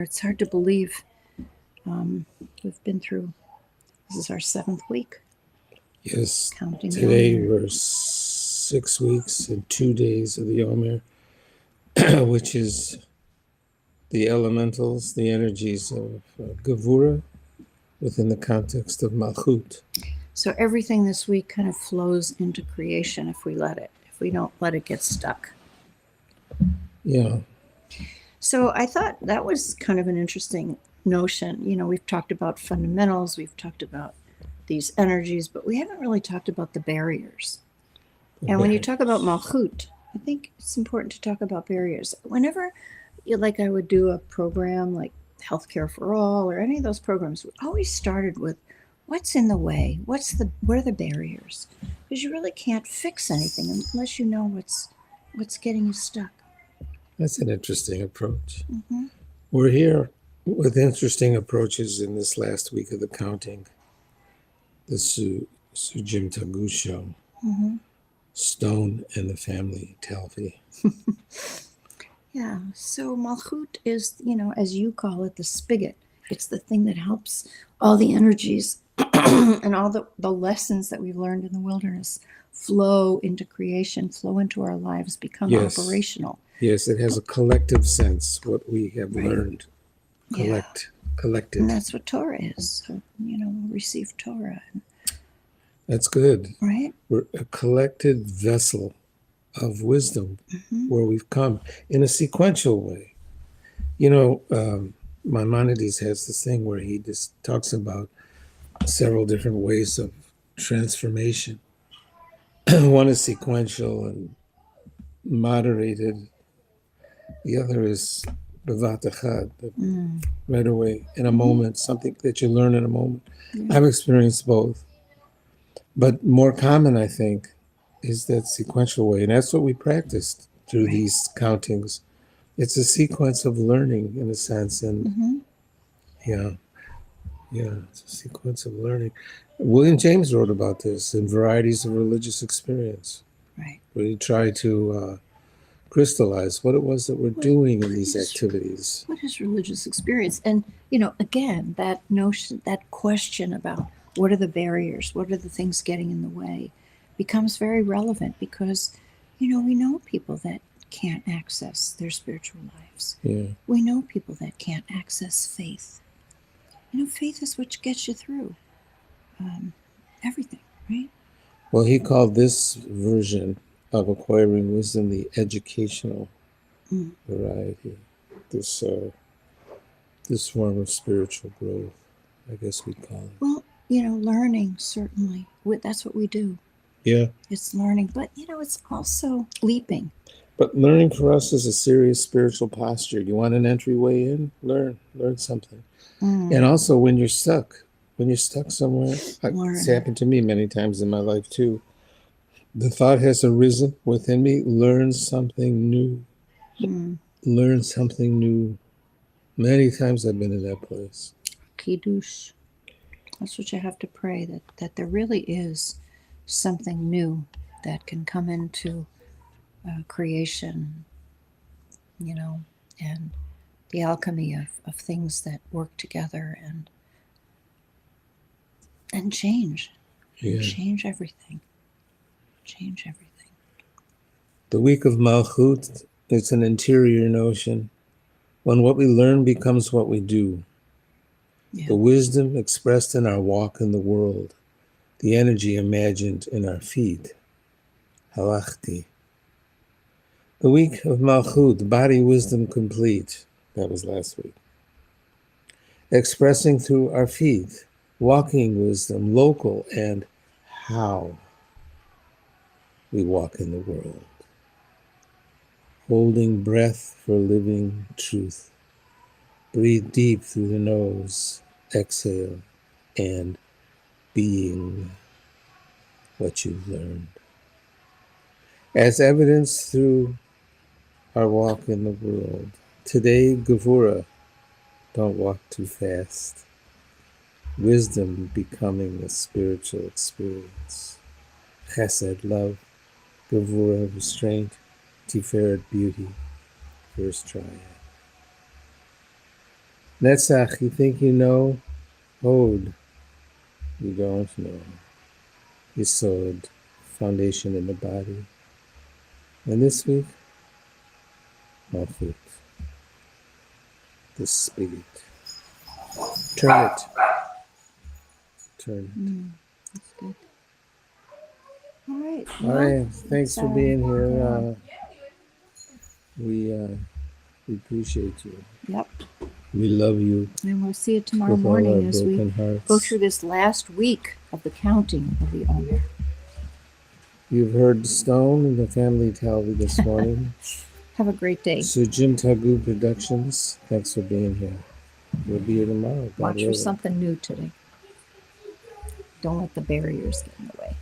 It's hard to believe we've been through, this is our 7th week, Yes, counting the today Omer. we're 6 weeks and 2 days of the Omer, which is the elementals, the energies of Gevura within the context of Malchut. So everything this week kind of flows into creation if we let it, if we don't let it get stuck. Yeah, So I thought that was kind of an interesting notion. You know, we've talked about fundamentals, we've talked about these energies, but we haven't really talked about the barriers. And when you talk about Malchut, I think it's important to talk about barriers. Whenever, like, I would do a program like Healthcare for All or any of those programs, we always started with what's in the way, what are the barriers? Because you really can't fix anything unless you know what's getting you stuck. that's an interesting approach. Mm-hmm. We're here with interesting approaches in this last week of the counting. The Sujim Tagu show, Mm-hmm. Stone and the Family Talvi. Yeah. So Malchut is, as you call it, the spigot. It's the thing that helps all the energies and all the lessons that we've learned in the wilderness flow into creation, flow into our lives, become operational. Yes, it has a collective sense, what we have Right. learned. Collected. And that's what Torah is. So, we receive Torah. That's good. Right? We're a collected vessel of wisdom where we've come in a sequential way. Maimonides has this thing where he just talks about several different ways of transformation. One is sequential and moderated. The other is bevat echad, right away, in a moment, something that you learn in a moment. Yeah. I've experienced both. But more common, I think, is that sequential way. And that's what we practiced through these countings. It's a sequence of learning, in a sense. And it's a sequence of learning. William James wrote about this in Varieties of Religious Experience. Right. Where he tried to crystallize what it was that we're doing in these activities. What is religious experience? And, again, that notion, that question about what are the barriers, what are the things getting in the way, becomes very relevant because, we know people that can't access their spiritual lives. Yeah. We know people that can't access faith. Faith is what gets you through everything, right? Well, he called this version of acquiring wisdom the educational variety. This form of spiritual growth, I guess we'd call it. Well, learning, certainly. That's what we do. Yeah. It's learning, but, it's also leaping. But learning for us is a serious spiritual posture. You want an entryway in? Learn something. And also when you're stuck somewhere, it's happened to me many times in my life too. The thought has arisen within me, learn something new. Learn something new. Many times I've been in that place. Kiddush. That's what you have to pray, that there really is something new that can come into creation, and the alchemy of things that work together and change. Yeah. Change everything. Change everything. The week of Malchut, it's an interior notion. When what we learn becomes what we do. Yeah. The wisdom expressed in our walk in the world. The energy imagined in our feet. Halachti. The week of Malchut, body wisdom complete. That was last week. Expressing through our feet, walking wisdom, local, and how we walk in the world. Holding breath for living truth. Breathe deep through the nose, exhale, and being what you've learned. As evidence through our walk in the world. Today, Gevura, don't walk too fast. Wisdom becoming a spiritual experience. Chesed, love. Gevura, restraint. Tiferet, beauty. First triad. Netzach, you think you know? Hod, you don't know. Yesod, foundation in the body. And this week, Malchut, the spirit. Turn it. Turn it. That's good. All right. All right. Thanks for being here. We appreciate you. Yep. We love you. And we'll see you tomorrow With all our morning as we broken hearts. go through this last week of the counting of the Omer. You've heard Stone and the family tally this morning. Have a great day. So Jim Tagu Productions, thanks for being here. We'll be here tomorrow. Watch for something new today. Don't let the barriers get in the way.